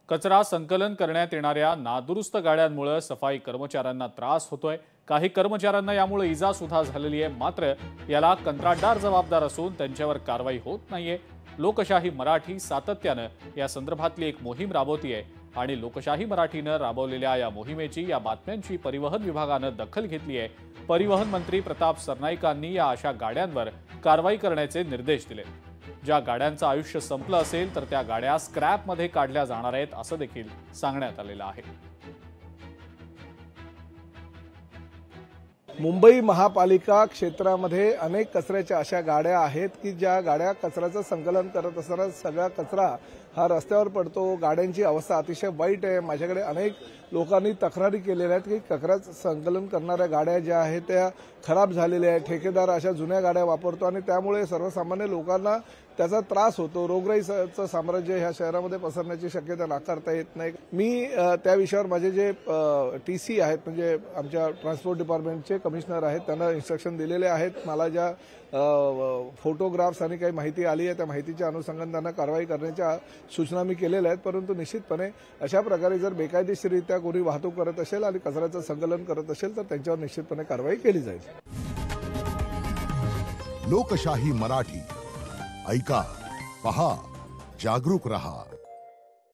कचरा संकलन करण्यात येणाऱ्या नादुरुस्त गाड्यांमुळे सफाई कर्मचाऱ्यांना त्रास होतोय। काही कर्मचाऱ्यांना यामुळे इजा सुद्धा झालेली आहे। मात्र याला कंत्राटदार जबाबदार असून त्यांच्यावर कारवाई होत नाहीये। लोकशाही मराठी सातत्याने या संदर्भातली एक मोहीम राबवतीये आणि लोकशाही मराठीने राबवलेल्या या मोहिमेची या बातम्यांची परिवहन विभागाने दखल घेतली आहे। परिवहन मंत्री प्रताप सरनाईकांनी या अशा गाड्यांवर कारवाई करण्याचे निर्देश दिले। ज्या गाड्यांचं आयुष्य संपलं असेल तर त्या गाड्या स्क्रॅपमध्ये काढल्या जाणार आहेत असं देखील सांगण्यात आलेलं आहे। मुंबई महापालिका क्षेत्रामध्ये अनेक कचऱ्याच्या अशा गाड्या आहेत की ज्या गाड्या कचऱ्याचं संकलन करत असताना सगळा कचरा हा रस्त्यावर पडतो। गाड्यांची अवस्था अतिशय वाईट आहे। माझ्याकडे अनेक लोकांनी तक्रारी केलेल्या आहेत की कचऱ्याचं संकलन करणाऱ्या गाड्या ज्या आहेत त्या खराब झालेल्या आहेत। ठेकेदार अशा जुन्या गाड्या वापरतो आणि त्यामुळे सर्वसामान्य लोकांना त्याचा त्रास होतो। रोगराईचं साम्राज्य ह्या शहरामध्ये पसरण्याची शक्यता नाकारता येत नाही। मी त्या विषयावर माझे जे टीसी आहेत म्हणजे आमच्या ट्रान्सपोर्ट डिपार्टमेंटचे कमिशनर आहेत त्यांना इन्स्ट्रक्शन दिलेले आहेत। मला ज्या फोटोग्राफ्स आणि काही माहिती आली आहे त्या माहितीच्या अनुषंगाने त्यांना कारवाई करण्याच्या सूचना मी केलेल्या आहेत। परंतु निश्चितपणे अशा प्रकारे जर बेकायदेशीररित्या कोणी वाहतूक करत असेल आणि कचऱ्याचं संकलन करत असेल तर त्यांच्यावर निश्चितपणे कारवाई केली जाईल। लोकशाही मराठी ऐका, पहा, जागरूक रहा।